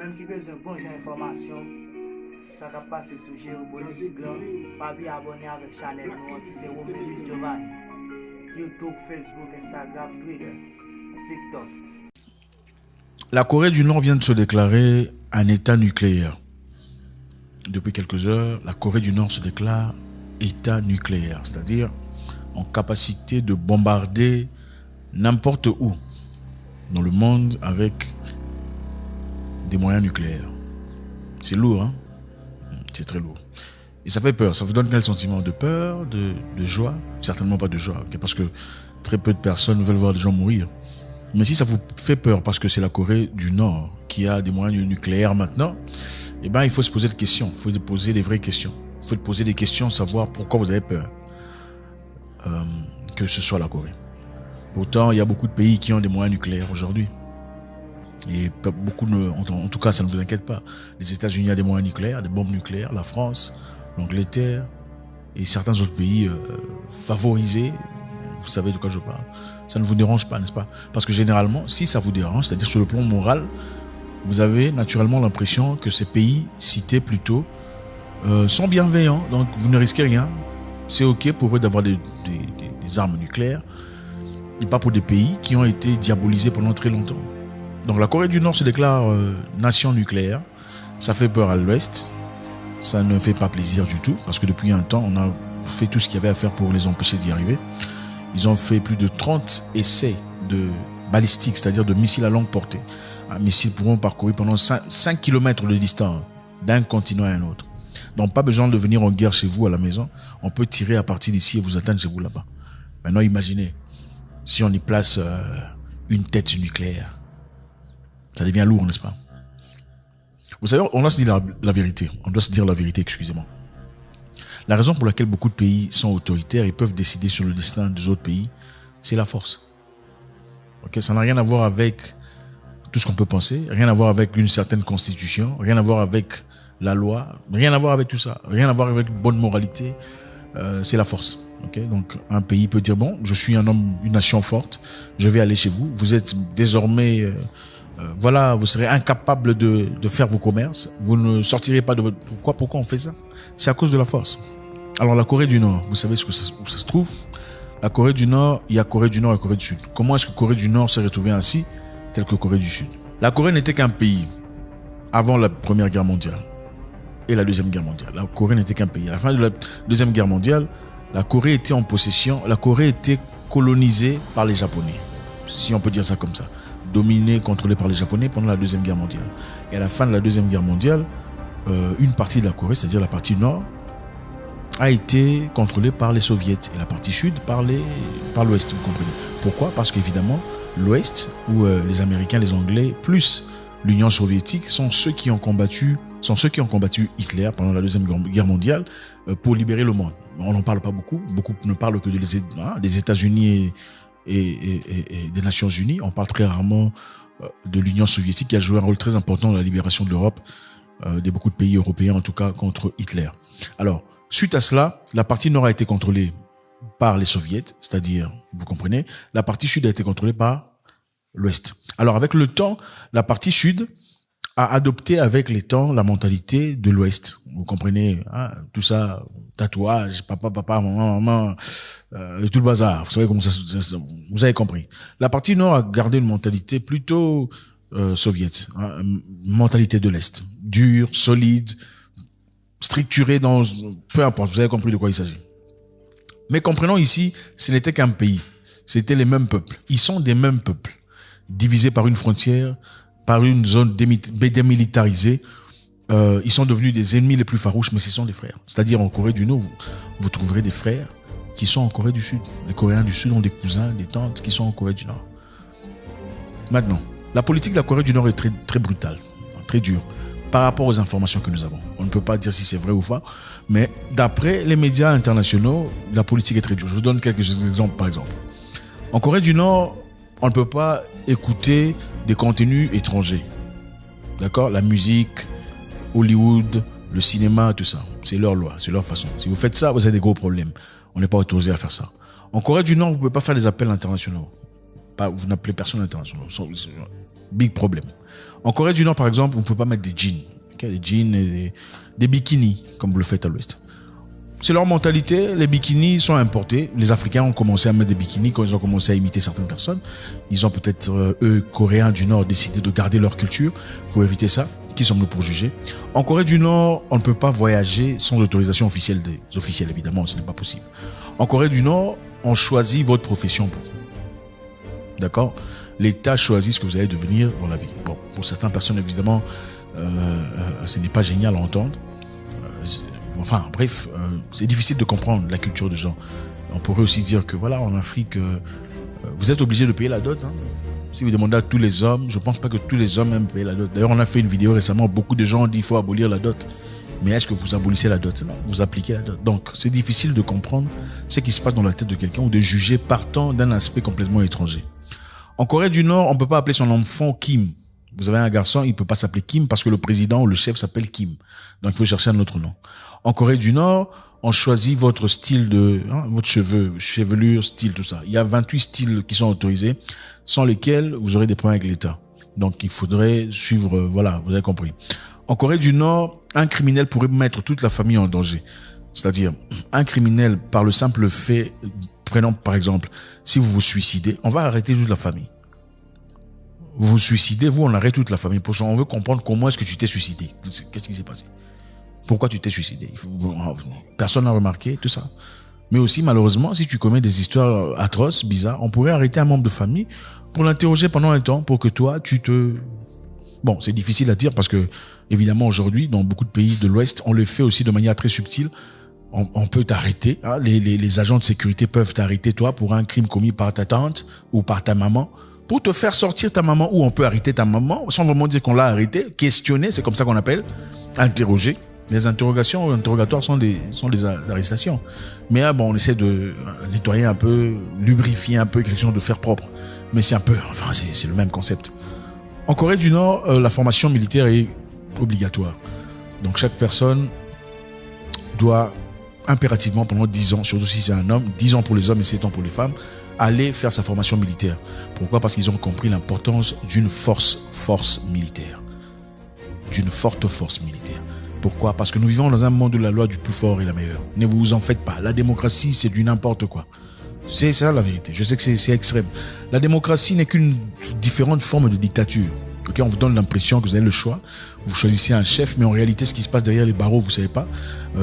même qui besoin de bonne information, ça va passer sur Géopolitique là. Pas bien abonné avec la chaîne qui c'est Romulus Giovanni. YouTube, Facebook, Instagram, Twitter, TikTok. La Corée du Nord vient de se déclarer un État nucléaire. Depuis quelques heures, la Corée du Nord se déclare État nucléaire, c'est-à-dire en capacité de bombarder n'importe où dans le monde avec des moyens nucléaires. C'est lourd, hein? C'est très lourd. Et ça fait peur. Ça vous donne quel sentiment? De peur, de joie? Certainement pas de joie, okay? Parce que très peu de personnes veulent voir des gens mourir. Mais si ça vous fait peur parce que c'est la Corée du Nord qui a des moyens nucléaires maintenant, eh ben, il faut se poser des questions. Il faut se poser des vraies questions. Il faut se poser des questions, savoir pourquoi vous avez peur que ce soit la Corée. Pourtant, il y a beaucoup de pays qui ont des moyens nucléaires aujourd'hui. Et beaucoup en tout cas, ça ne vous inquiète pas. Les États-Unis ont des moyens nucléaires, des bombes nucléaires, la France, l'Angleterre et certains autres pays favorisés. Vous savez de quoi je parle. Ça ne vous dérange pas, n'est-ce pas? Parce que généralement, si ça vous dérange, c'est-à-dire sur le plan moral, vous avez naturellement l'impression que ces pays cités plutôt sont bienveillants, donc vous ne risquez rien. C'est ok pour eux d'avoir des armes nucléaires, et pas pour des pays qui ont été diabolisés pendant très longtemps. Donc la Corée du Nord se déclare nation nucléaire. Ça fait peur à l'Ouest. Ça ne fait pas plaisir du tout, parce que depuis un temps, on a fait tout ce qu'il y avait à faire pour les empêcher d'y arriver. Ils ont fait plus de 30 essais de balistiques, c'est-à-dire de missiles à longue portée. Un missile pourront parcourir pendant 5 km de distance d'un continent à un autre. Donc pas besoin de venir en guerre chez vous à la maison. On peut tirer à partir d'ici et vous atteindre chez vous là-bas. Maintenant imaginez, si on y place une tête nucléaire, ça devient lourd, n'est-ce pas? Vous savez, on doit se dire la vérité. On doit se dire la vérité, excusez-moi. La raison pour laquelle beaucoup de pays sont autoritaires et peuvent décider sur le destin des autres pays, c'est la force. Okay? Ça n'a rien à voir avec tout ce qu'on peut penser, rien à voir avec une certaine constitution, rien à voir avec la loi, rien à voir avec tout ça, rien à voir avec une bonne moralité. C'est la force. Okay? Donc un pays peut dire, bon, je suis un homme, une nation forte, je vais aller chez vous, vous êtes désormais... voilà, vous serez incapable de faire vos commerces, vous ne sortirez pas de votre... Pourquoi on fait ça? C'est à cause de la force. Alors la Corée du Nord, vous savez où ça se trouve? La Corée du Nord, il y a Corée du Nord et Corée du Sud. Comment est-ce que Corée du Nord s'est retrouvée ainsi, tel que Corée du Sud? La Corée n'était qu'un pays avant la Première Guerre mondiale et la Deuxième Guerre mondiale. La Corée n'était qu'un pays. À la fin de la Deuxième Guerre mondiale, la Corée était en possession, la Corée était colonisée par les Japonais, si on peut dire ça comme ça. Dominée, contrôlée par les Japonais pendant la Deuxième Guerre mondiale. Et à la fin de la Deuxième Guerre mondiale, une partie de la Corée, c'est-à-dire la partie nord, a été contrôlée par les Soviétiques et la partie sud par l'Ouest, vous comprenez. Pourquoi? Parce qu'évidemment, l'Ouest, où les Américains, les Anglais, plus l'Union soviétique, sont ceux qui ont combattu Hitler pendant la Deuxième Guerre mondiale pour libérer le monde. On n'en parle pas beaucoup. Beaucoup ne parlent que des États-Unis et des Nations Unies. On parle très rarement de l'Union soviétique qui a joué un rôle très important dans la libération de l'Europe, de beaucoup de pays européens en tout cas, contre Hitler. Alors, suite à cela, la partie nord a été contrôlée par les soviétiques, c'est-à-dire, vous comprenez, la partie sud a été contrôlée par l'Ouest. Alors, avec le temps, la partie sud a adopté avec les temps la mentalité de l'Ouest. Vous comprenez, hein, tout ça, tatouage, papa, maman, tout le bazar. Vous savez comment ça, vous avez compris. La partie nord a gardé une mentalité plutôt soviétique, hein, mentalité de l'Est, dure, solide, structurée dans, peu importe, vous avez compris de quoi il s'agit. Mais comprenons ici, ce n'était qu'un pays, c'était les mêmes peuples. Ils sont des mêmes peuples, divisés par une frontière, par une zone démilitarisée. Ils sont devenus des ennemis les plus farouches, mais ce sont des frères. C'est-à-dire en Corée du Nord, vous trouverez des frères qui sont en Corée du Sud. Les Coréens du Sud ont des cousins, des tantes qui sont en Corée du Nord. Maintenant, la politique de la Corée du Nord est très, très brutale, très dure, par rapport aux informations que nous avons. On ne peut pas dire si c'est vrai ou pas, mais d'après les médias internationaux, la politique est très dure. Je vous donne quelques exemples, par exemple. En Corée du Nord, on ne peut pas écouter des contenus étrangers. D'accord? La musique, Hollywood, le cinéma, tout ça. C'est leur loi, c'est leur façon. Si vous faites ça, vous avez des gros problèmes. On n'est pas autorisé à faire ça. En Corée du Nord, vous ne pouvez pas faire des appels internationaux. Vous n'appelez personne international. Big problème. En Corée du Nord, par exemple, vous ne pouvez pas mettre des jeans. Okay, des jeans et des bikinis, comme vous le faites à l'Ouest. C'est leur mentalité, les bikinis sont importés. Les Africains ont commencé à mettre des bikinis quand ils ont commencé à imiter certaines personnes. Ils ont peut-être, eux, Coréens du Nord, décidé de garder leur culture pour éviter ça. Qui sommes-nous pour juger? En Corée du Nord, on ne peut pas voyager sans autorisation officielle des officiels, évidemment, ce n'est pas possible. En Corée du Nord, on choisit votre profession pour vous. D'accord? L'État choisit ce que vous allez devenir dans la vie. Bon, pour certaines personnes, évidemment, ce n'est pas génial à entendre. Enfin, bref, c'est difficile de comprendre la culture des gens. On pourrait aussi dire que, voilà, en Afrique, vous êtes obligé de payer la dot. Hein. Si vous demandez à tous les hommes, je ne pense pas que tous les hommes aiment payer la dot. D'ailleurs, on a fait une vidéo récemment, beaucoup de gens ont dit qu'il faut abolir la dot. Mais est-ce que vous abolissez la dot? Non, vous appliquez la dot. Donc, c'est difficile de comprendre ce qui se passe dans la tête de quelqu'un ou de juger partant d'un aspect complètement étranger. En Corée du Nord, on ne peut pas appeler son enfant Kim. Vous avez un garçon, il ne peut pas s'appeler Kim parce que le président ou le chef s'appelle Kim. Donc, il faut chercher un autre nom. En Corée du Nord, on choisit votre style votre chevelure, style, tout ça. Il y a 28 styles qui sont autorisés, sans lesquels vous aurez des problèmes avec l'État. Donc, il faudrait suivre, voilà, vous avez compris. En Corée du Nord, un criminel pourrait mettre toute la famille en danger. C'est-à-dire, un criminel, par le simple fait, prenons par exemple, si vous vous suicidez, on va arrêter toute la famille. Vous vous suicidez, on arrête toute la famille. Parce qu'on veut comprendre comment est-ce que tu t'es suicidé. Qu'est-ce qui s'est passé? Pourquoi tu t'es suicidé? Personne n'a remarqué tout ça. Mais aussi, malheureusement, si tu commets des histoires atroces, bizarres, on pourrait arrêter un membre de famille pour l'interroger pendant un temps pour que toi, Bon, c'est difficile à dire parce que, évidemment, aujourd'hui, dans beaucoup de pays de l'Ouest, on le fait aussi de manière très subtile. On peut t'arrêter. Hein, les agents de sécurité peuvent t'arrêter, toi, pour un crime commis par ta tante ou par ta maman, pour te faire sortir ta maman, ou on peut arrêter ta maman, sans vraiment dire qu'on l'a arrêté, questionner, c'est comme ça qu'on appelle, interroger. Les interrogations ou interrogatoires sont des arrestations. Mais bon, on essaie de nettoyer un peu, lubrifier un peu, quelque chose de faire propre. Mais c'est le même concept. En Corée du Nord, la formation militaire est obligatoire. Donc chaque personne doit impérativement pendant 10 ans, surtout si c'est un homme, 10 ans pour les hommes et 7 ans pour les femmes, aller faire sa formation militaire. Pourquoi? Parce qu'ils ont compris l'importance d'une force militaire. D'une forte force militaire. Pourquoi? Parce que nous vivons dans un monde où la loi du plus fort est la meilleure. Ne vous en faites pas. La démocratie, c'est du n'importe quoi. C'est ça la vérité. Je sais que c'est extrême. La démocratie n'est qu'une différente forme de dictature. Okay, on vous donne l'impression que vous avez le choix. Vous choisissez un chef, mais en réalité, ce qui se passe derrière les barreaux, vous savez pas.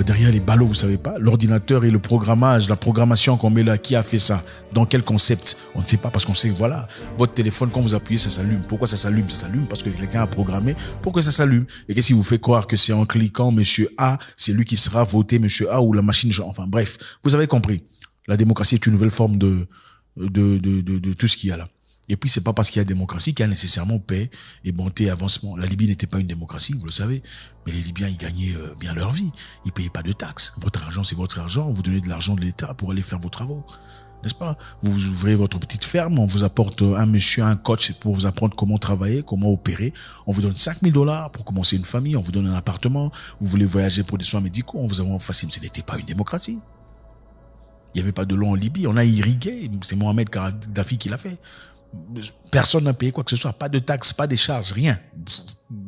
Derrière les ballots, vous savez pas. L'ordinateur et le programmage, la programmation qu'on met là, qui a fait ça? Dans quel concept? On ne sait pas parce qu'on sait, voilà, votre téléphone, quand vous appuyez, ça s'allume. Pourquoi ça s'allume? Ça s'allume parce que quelqu'un a programmé pour que ça s'allume. Et qu'est-ce qui vous fait croire que c'est en cliquant Monsieur A, c'est lui qui sera voté Monsieur A ou la machine, enfin bref, vous avez compris. La démocratie est une nouvelle forme de tout ce qu'il y a là. Et puis, c'est pas parce qu'il y a démocratie qu'il y a nécessairement paix et bonté et avancement. La Libye n'était pas une démocratie, vous le savez. Mais les Libyens, ils gagnaient bien leur vie. Ils payaient pas de taxes. Votre argent, c'est votre argent. Vous donnez de l'argent de l'État pour aller faire vos travaux. N'est-ce pas? Vous ouvrez votre petite ferme, on vous apporte un coach pour vous apprendre comment travailler, comment opérer. On vous donne $5,000 pour commencer une famille. On vous donne un appartement. Vous voulez voyager pour des soins médicaux. On vous envoie en facile. Ce n'était pas une démocratie. Il n'y avait pas de l'eau en Libye. On a irrigué. C'est Mohamed Kadhafi qui l'a fait. Personne n'a payé quoi que ce soit, pas de taxes, pas de charges, rien.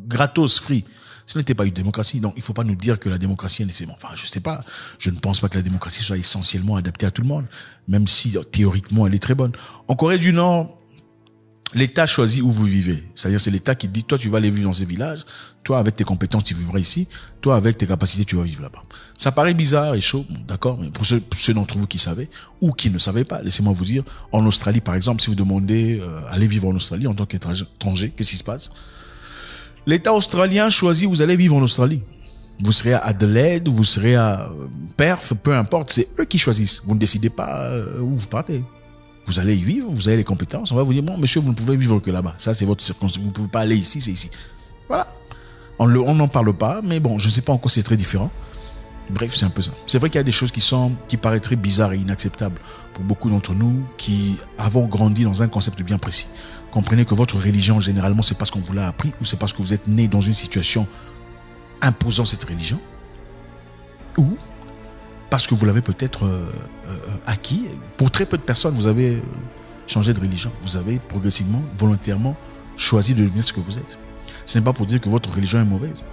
Gratos, free. Ce n'était pas une démocratie. Donc, il faut pas nous dire que la démocratie est nécessairement, enfin, je sais pas. Je ne pense pas que la démocratie soit essentiellement adaptée à tout le monde. Même si, théoriquement, elle est très bonne. En Corée du Nord, l'État choisit où vous vivez. C'est-à-dire, c'est l'État qui dit, toi, tu vas aller vivre dans ce village. Toi, avec tes compétences, tu vivras ici. Toi, avec tes capacités, tu vas vivre là-bas. Ça paraît bizarre et chaud, d'accord, mais pour ceux d'entre vous qui savaient ou qui ne savaient pas, laissez-moi vous dire, en Australie, par exemple, si vous demandez aller vivre en Australie en tant qu'étranger, qu'est-ce qui se passe? L'État australien choisit, vous allez vivre en Australie. Vous serez à Adelaide, vous serez à Perth, peu importe, c'est eux qui choisissent. Vous ne décidez pas où vous partez. Vous allez y vivre, vous avez les compétences, on va vous dire, bon, monsieur, vous ne pouvez vivre que là-bas. Ça, c'est votre circonstance. Vous ne pouvez pas aller ici, c'est ici. Voilà. On n'en parle pas, mais bon, je ne sais pas encore, c'est très différent. Bref, c'est un peu ça. C'est vrai qu'il y a des choses qui paraîtraient bizarres et inacceptables pour beaucoup d'entre nous qui avons grandi dans un concept bien précis. Comprenez que votre religion, généralement, c'est parce qu'on vous l'a appris ou c'est parce que vous êtes né dans une situation imposant cette religion ou parce que vous l'avez peut-être acquis. Pour très peu de personnes, vous avez changé de religion. Vous avez progressivement, volontairement choisi de devenir ce que vous êtes. Ce n'est pas pour dire que votre religion est mauvaise.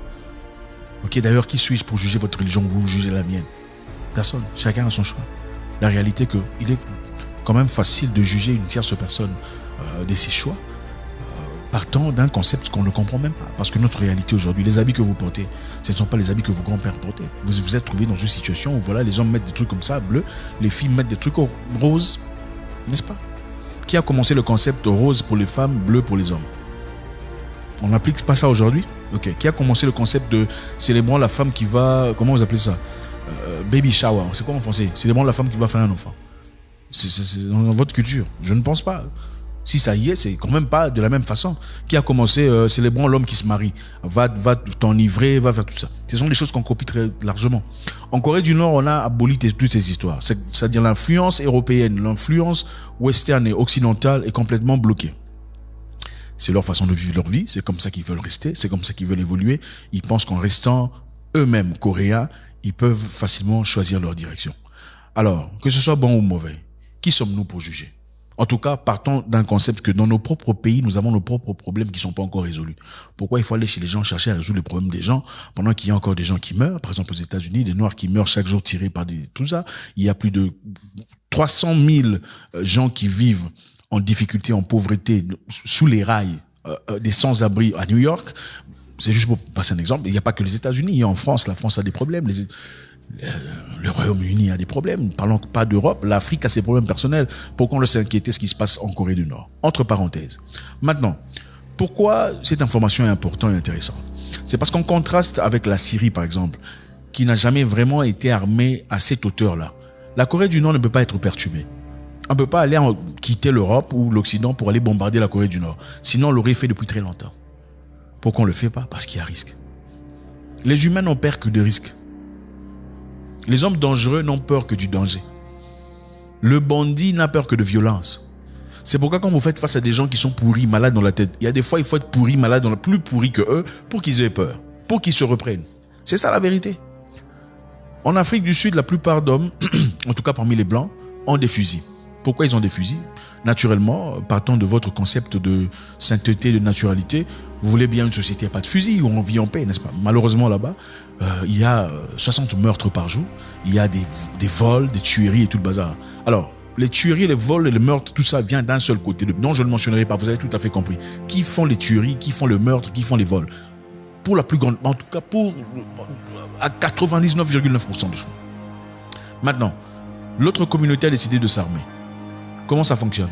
Ok, d'ailleurs, qui suis-je pour juger votre religion? Vous jugez la mienne? Personne. Chacun a son choix. La réalité est que il est quand même facile de juger une tierce personne de ses choix partant d'un concept qu'on ne comprend même pas. Parce que notre réalité aujourd'hui, les habits que vous portez, ce ne sont pas les habits que vos grands-pères portaient. Vous vous êtes trouvé dans une situation où voilà, les hommes mettent des trucs comme ça, bleus, les filles mettent des trucs roses, n'est-ce pas? Qui a commencé le concept rose pour les femmes, bleu pour les hommes? On n'applique pas ça aujourd'hui? Ok. Qui a commencé le concept de célébrant la femme qui va, comment vous appelez ça? Baby shower, c'est quoi en français? Célébrant la femme qui va faire un enfant. C'est dans votre culture? Je ne pense pas. Si ça y est, c'est quand même pas de la même façon. Qui a commencé célébrant l'homme qui se marie? Va t'enivrer, va faire tout ça. Ce sont des choses qu'on copie très largement. En Corée du Nord, on a aboli toutes ces histoires. C'est-à-dire l'influence européenne, l'influence western et occidentale est complètement bloquée. C'est leur façon de vivre leur vie. C'est comme ça qu'ils veulent rester. C'est comme ça qu'ils veulent évoluer. Ils pensent qu'en restant eux-mêmes coréens, ils peuvent facilement choisir leur direction. Alors, que ce soit bon ou mauvais, qui sommes-nous pour juger? En tout cas, partons d'un concept que dans nos propres pays, nous avons nos propres problèmes qui sont pas encore résolus. Pourquoi il faut aller chez les gens chercher à résoudre les problèmes des gens pendant qu'il y a encore des gens qui meurent? Par exemple, aux États-Unis, des Noirs qui meurent chaque jour tirés par tout ça. Il y a plus de 300 000 gens qui vivent en difficulté, en pauvreté, sous les rails, des sans-abri à New York. C'est juste pour passer un exemple. Il n'y a pas que les États-Unis. Il y a en France. La France a des problèmes. Le Royaume-Uni a des problèmes. Parlons pas d'Europe. L'Afrique a ses problèmes personnels. Pourquoi on doit s'inquiéter de ce qui se passe en Corée du Nord? Entre parenthèses. Maintenant, pourquoi cette information est importante et intéressante? C'est parce qu'en contraste avec la Syrie, par exemple, qui n'a jamais vraiment été armée à cette hauteur-là. La Corée du Nord ne peut pas être perturbée. On ne peut pas aller quitter l'Europe ou l'Occident pour aller bombarder la Corée du Nord. Sinon, on l'aurait fait depuis très longtemps. Pourquoi on ne le fait pas? Parce qu'il y a risque. Les humains n'ont peur que de risques. Les hommes dangereux n'ont peur que du danger. Le bandit n'a peur que de violence. C'est pourquoi quand vous faites face à des gens qui sont pourris, malades dans la tête, il y a des fois il faut être pourri, malade, plus pourri que eux pour qu'ils aient peur, pour qu'ils se reprennent. C'est ça la vérité. En Afrique du Sud, la plupart d'hommes, en tout cas parmi les blancs, ont des fusils. Pourquoi ils ont des fusils? Naturellement, partant de votre concept de sainteté, de naturalité, vous voulez bien une société, pas de fusil, où on vit en paix, n'est-ce pas? Malheureusement, là-bas, il y a 60 meurtres par jour, il y a des vols, des tueries et tout le bazar. Alors, les tueries, les vols et les meurtres, tout ça vient d'un seul côté. Non, je ne le mentionnerai pas, vous avez tout à fait compris. Qui font les tueries, qui font le meurtre, qui font les vols? Pour la plus grande, en tout cas pour à 99,9% des fois. Maintenant, l'autre communauté a décidé de s'armer. Comment ça fonctionne?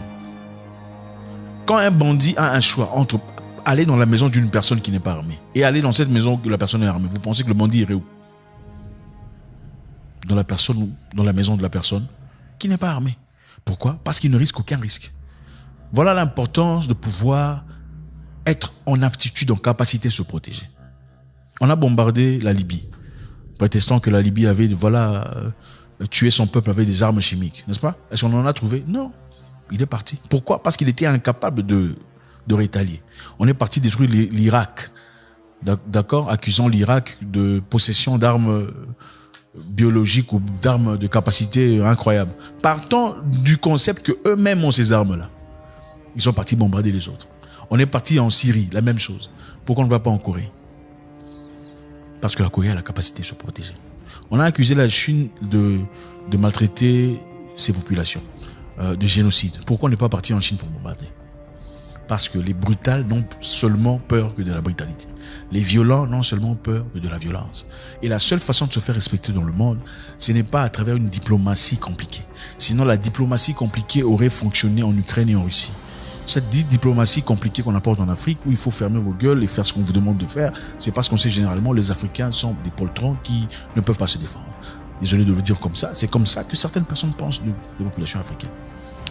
Quand un bandit a un choix entre aller dans la maison d'une personne qui n'est pas armée et aller dans cette maison où la personne est armée, vous pensez que le bandit irait où? Dans la maison de la personne qui n'est pas armée. Pourquoi? Parce qu'il ne risque aucun risque. Voilà l'importance de pouvoir être en aptitude, en capacité de se protéger. On a bombardé la Libye, prétextant que la Libye avait, tué son peuple avec des armes chimiques, n'est-ce pas? Est-ce qu'on en a trouvé? Non. Il est parti. Pourquoi? Parce qu'il était incapable de rétalier. On est parti détruire l'Irak, d'accord, accusant l'Irak de possession d'armes biologiques ou d'armes de capacité incroyable. Partant du concept que eux-mêmes ont ces armes-là, ils sont partis bombarder les autres. On est parti en Syrie, la même chose. Pourquoi on ne va pas en Corée? Parce que la Corée a la capacité de se protéger. On a accusé la Chine de maltraiter ses populations, de génocide. Pourquoi on n'est pas parti en Chine pour bombarder? Parce que les brutals n'ont seulement peur que de la brutalité. Les violents n'ont seulement peur que de la violence. Et la seule façon de se faire respecter dans le monde, ce n'est pas à travers une diplomatie compliquée. Sinon, la diplomatie compliquée aurait fonctionné en Ukraine et en Russie. Cette diplomatie compliquée qu'on apporte en Afrique, où il faut fermer vos gueules et faire ce qu'on vous demande de faire, c'est parce qu'on sait généralement les Africains sont des poltrons qui ne peuvent pas se défendre. Désolé de le dire comme ça, c'est comme ça que certaines personnes pensent des populations africaines.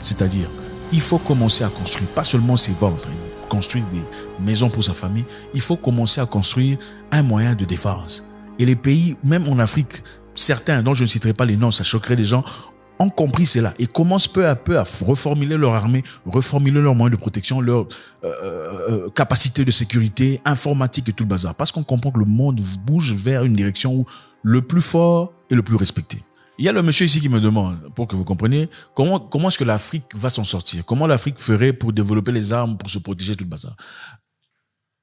C'est-à-dire, il faut commencer à construire, pas seulement ses ventres, construire des maisons pour sa famille, il faut commencer à construire un moyen de défense. Et les pays, même en Afrique, certains, dont je ne citerai pas les noms, ça choquerait les gens, ont compris cela et commencent peu à peu à reformuler leur armée, reformuler leurs moyens de protection, leur capacité de sécurité, informatique et tout le bazar. Parce qu'on comprend que le monde bouge vers une direction où le plus fort est le plus respecté. Il y a le monsieur ici qui me demande, pour que vous compreniez, comment est-ce que l'Afrique va s'en sortir? Comment l'Afrique ferait pour développer les armes, pour se protéger, tout le bazar?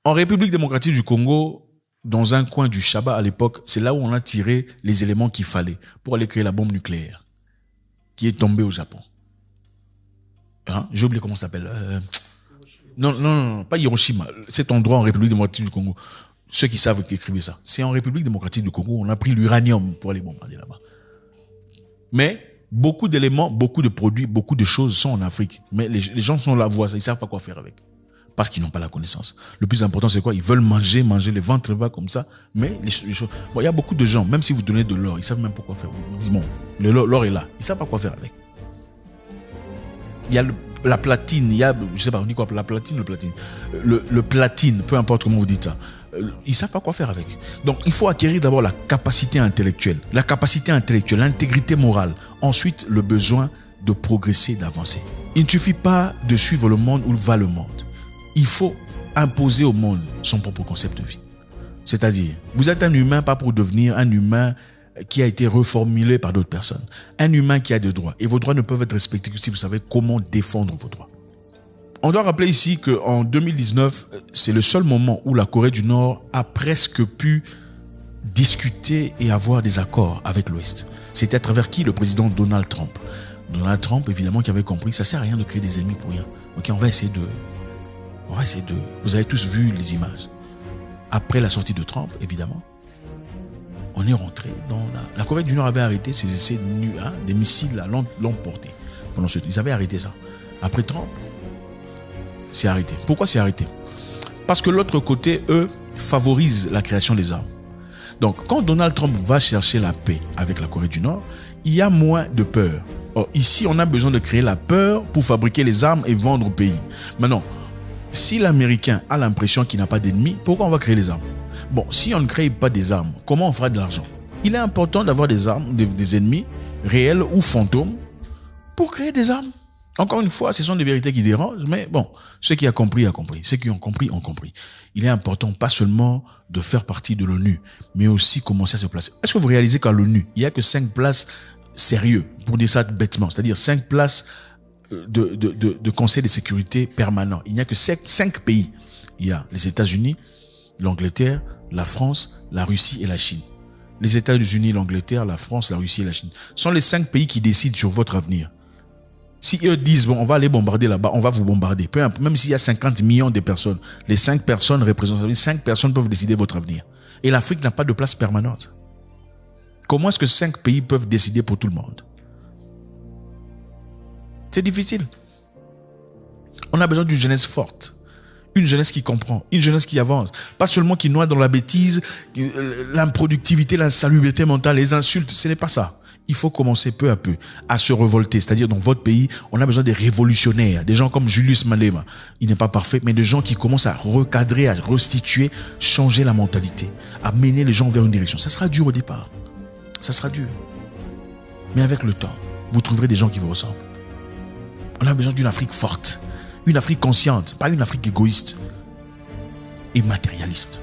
En République démocratique du Congo, dans un coin du Chaba à l'époque, c'est là où on a tiré les éléments qu'il fallait pour aller créer la bombe nucléaire qui est tombée au Japon. Hein? J'ai oublié comment ça s'appelle. Non, pas Hiroshima. Cet endroit en République démocratique du Congo. Ceux qui savent écrivent ça. C'est en République démocratique du Congo. On a pris l'uranium pour aller bombarder là-bas. Mais beaucoup d'éléments, beaucoup de produits, beaucoup de choses sont en Afrique. Mais les gens sont là, voient ça, ils savent pas quoi faire avec. Parce qu'ils n'ont pas la connaissance. Le plus important, c'est quoi? Ils veulent manger les ventres bas comme ça. Mais les choses... Bon, il y a beaucoup de gens, même si vous donnez de l'or, ils savent même pas quoi faire. Vous dites, bon, l'or est là. Ils savent pas quoi faire avec. Il y a la platine, il y a, je sais pas, on dit quoi, la platine, le platine, peu importe comment vous dites ça. Ils savent pas quoi faire avec. Donc, il faut acquérir d'abord la capacité intellectuelle, l'intégrité morale. Ensuite, le besoin de progresser, d'avancer. Il ne suffit pas de suivre le monde où va le monde. Il faut imposer au monde son propre concept de vie. C'est-à-dire, vous êtes un humain pas pour devenir un humain qui a été reformulé par d'autres personnes. Un humain qui a des droits. Et vos droits ne peuvent être respectés que si vous savez comment défendre vos droits. On doit rappeler ici qu'en 2019, c'est le seul moment où la Corée du Nord a presque pu discuter et avoir des accords avec l'Ouest. C'était à travers qui? Le président Donald Trump. Donald Trump, évidemment, qui avait compris, ça sert à rien de créer des ennemis pour rien. Ok, on va essayer de... Vous avez tous vu les images. Après la sortie de Trump, évidemment, on est rentré dans la Corée du Nord avait arrêté ses essais des missiles l'ont porté. Pendant ce temps, ils avaient arrêté ça. Après Trump, c'est arrêté. Pourquoi c'est arrêté? Parce que l'autre côté, eux, favorisent la création des armes. Donc, quand Donald Trump va chercher la paix avec la Corée du Nord, il y a moins de peur. Or, ici, on a besoin de créer la peur pour fabriquer les armes et vendre au pays. Maintenant, si l'Américain a l'impression qu'il n'a pas d'ennemis, pourquoi on va créer les armes? Bon, si on ne crée pas des armes, comment on fera de l'argent? Il est important d'avoir des armes, des ennemis réels ou fantômes pour créer des armes. Encore une fois, ce sont des vérités qui dérangent, mais bon, ceux qui ont compris, ont compris. Ceux qui ont compris, ont compris. Il est important pas seulement de faire partie de l'ONU, mais aussi commencer à se placer. Est-ce que vous réalisez qu'à l'ONU, il n'y a que 5 places sérieux, pour dire ça bêtement, c'est-à-dire 5 places de conseil de sécurité permanent. Il n'y a que 5 pays. Il y a les États-Unis, l'Angleterre, la France, la Russie et la Chine. Les États-Unis, l'Angleterre, la France, la Russie et la Chine sont les 5 pays qui décident sur votre avenir. Si eux disent, bon, on va aller bombarder là-bas, on va vous bombarder. Peu importe, même s'il y a 50 millions de personnes, les 5 personnes représentent, 5 personnes peuvent décider votre avenir. Et l'Afrique n'a pas de place permanente. Comment est-ce que 5 pays peuvent décider pour tout le monde? C'est difficile. On a besoin d'une jeunesse forte. Une jeunesse qui comprend, une jeunesse qui avance. Pas seulement qui noie dans la bêtise, l'improductivité, l'insalubrité mentale, les insultes, ce n'est pas ça. Il faut commencer peu à peu à se révolter. C'est-à-dire, dans votre pays, on a besoin des révolutionnaires, des gens comme Julius Malema. Il n'est pas parfait, mais des gens qui commencent à recadrer, à restituer, changer la mentalité, à mener les gens vers une direction. Ça sera dur au départ. Ça sera dur. Mais avec le temps, vous trouverez des gens qui vous ressemblent. On a besoin d'une Afrique forte, une Afrique consciente, pas une Afrique égoïste et matérialiste.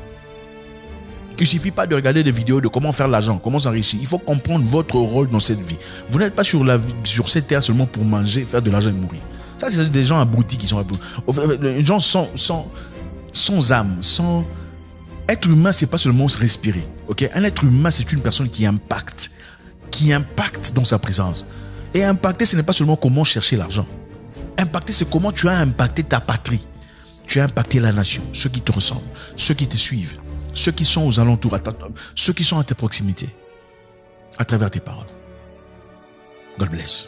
Il ne suffit pas de regarder des vidéos de comment faire l'argent, comment s'enrichir. Il faut comprendre votre rôle dans cette vie. Vous n'êtes pas sur cette terre seulement pour manger, faire de l'argent et mourir. Ça, c'est des gens abrutis qui sont abrutis. Les gens sans âme, sans... Être humain, c'est pas seulement se respirer. Okay? Un être humain, c'est une personne qui impacte dans sa présence. Et impacter, ce n'est pas seulement comment chercher l'argent. Impacter, c'est comment tu as impacté ta patrie. Tu as impacté la nation, ceux qui te ressemblent, ceux qui te suivent, ceux qui sont aux alentours, ceux qui sont à tes proximités, à travers tes paroles. God bless.